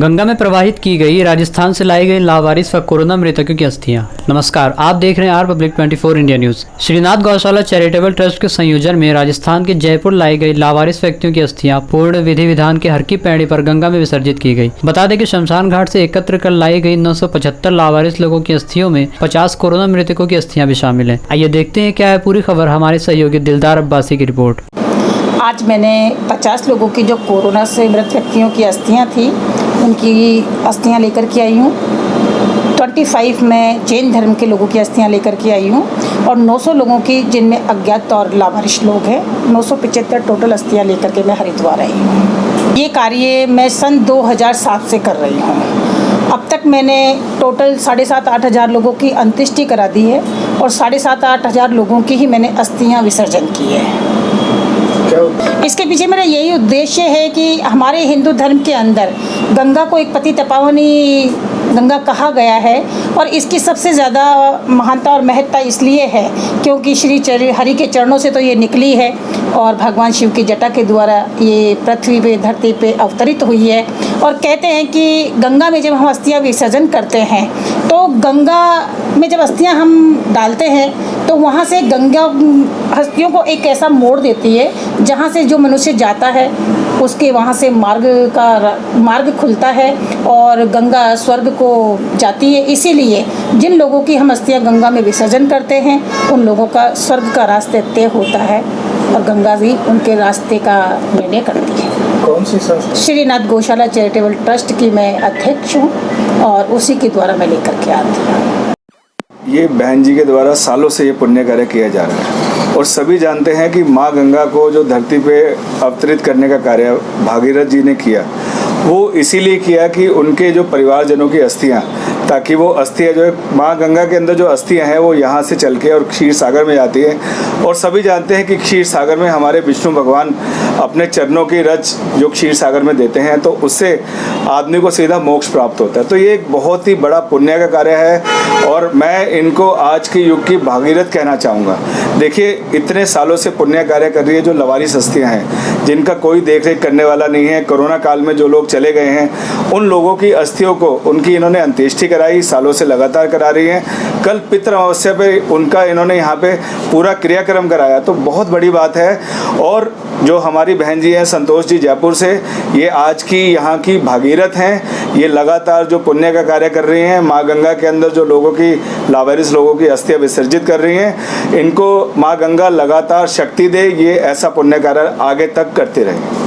गंगा में प्रवाहित की गई राजस्थान से लाई गई लावारिस व कोरोना मृतकों की अस्थियां। नमस्कार, आप देख रहे हैं R public 24 India news. Shrinath Gaushala charitable trust के संयोजन में राजस्थान के जयपुर लाई गई लावारिस व्यक्तियों की अस्थियां पूर्ण विधि विधान के हर की पैड़ी पर गंगा में विसर्जित की गई। बता दें कि शमशान घाट से एकत्र कर लाई गई 975 लावारिस लोगों की अस्थियों में 50 कोरोना मृतकों की अस्थियां भी शामिल है। आइए देखते हैं क्या है पूरी खबर। हमारे सहयोगी दिलदार अब्बासी की रिपोर्ट। आज मैंने 50 लोगों की जो कोरोना से मृत व्यक्तियों की अस्थियां थी उनकी अस्थियां लेकर के आई हूँ। 25 में जैन धर्म के लोगों की अस्थियां लेकर के आई हूँ और 900 लोगों की जिनमें अज्ञात और लावारिस लोग हैं 975 टोटल अस्थियां लेकर के मैं हरिद्वार आई हूँ। ये कार्य मैं सन 2007 से कर रही हूँ। अब तक मैंने टोटल 7,500-8 हज़ार लोगों की अंत्येष्टि करा दी है और 7,500-8 हज़ार लोगों की ही मैंने अस्थियां विसर्जन की है। इसके पीछे मेरा यही उद्देश्य है कि हमारे हिंदू धर्म के अंदर गंगा को एक पतित पावनी गंगा कहा गया है और इसकी सबसे ज़्यादा महानता और महत्ता इसलिए है क्योंकि श्री हरि के चरणों से तो ये निकली है और भगवान शिव की जटा के द्वारा ये पृथ्वी पे धरती पे अवतरित हुई है। और कहते हैं कि गंगा में जब हम अस्थियां विसर्जन करते हैं तो गंगा में जब अस्थियां हम डालते हैं तो वहाँ से गंगा हस्तियों को एक ऐसा मोड़ देती है जहाँ से जो मनुष्य जाता है उसके वहाँ से मार्ग खुलता है और गंगा स्वर्ग को जाती है। इसीलिए जिन लोगों की हम अस्थियां गंगा में विसर्जन करते हैं उन लोगों का स्वर्ग का रास्ते तय होता है और गंगा जी उनके रास्ते का निर्णय करती है। कौन सी संस्था? श्रीनाथ गौशाला चैरिटेबल ट्रस्ट की मैं अध्यक्ष हूँ और उसी के द्वारा मैं लेकर के आती हूँ। ये बहन जी के द्वारा सालों से ये पुण्य कार्य किया जा रहा है और सभी जानते हैं कि माँ गंगा को जो धरती पे अवतरित करने का कार्य भागीरथ जी ने किया वो इसीलिए किया कि उनके जो परिवारजनों की अस्थियां, ताकि वो अस्थियां जो है माँ गंगा के अंदर जो अस्थियां हैं वो यहाँ से चल के और क्षीर सागर में जाती है। और सभी जानते हैं कि क्षीर सागर में हमारे विष्णु भगवान अपने चरणों की रज जो क्षीर सागर में देते हैं तो उससे आदमी को सीधा मोक्ष प्राप्त होता है। तो ये एक बहुत ही बड़ा पुण्य का कार्य है और मैं इनको आज के युग की भागीरथ कहना चाहूँगा। देखिए, इतने सालों से पुण्य कार्य कर रही है जो लावारिस हस्तियाँ हैं जिनका कोई देख रेख करने वाला नहीं है। कोरोना काल में जो लोग चले गए हैं उन लोगों की अस्थियों को उनकी इन्होंने अंत्येष्टि कराई, सालों से लगातार करा रही हैं। कल पितृ अमावस्या पे उनका इन्होंने यहाँ पे पूरा क्रियाक्रम कराया, तो बहुत बड़ी बात है। और जो हमारी बहन जी हैं संतोष जी जयपुर से, ये आज की यहाँ की भागीरथ हैं। ये लगातार जो पुण्य का कार्य कर रही हैं, माँ गंगा के अंदर जो लोगों की लावारिस लोगों की अस्थियां विसर्जित कर रही हैं, इनको माँ गंगा लगातार शक्ति दे, ये ऐसा पुण्य कार्य आगे तक करते रहें।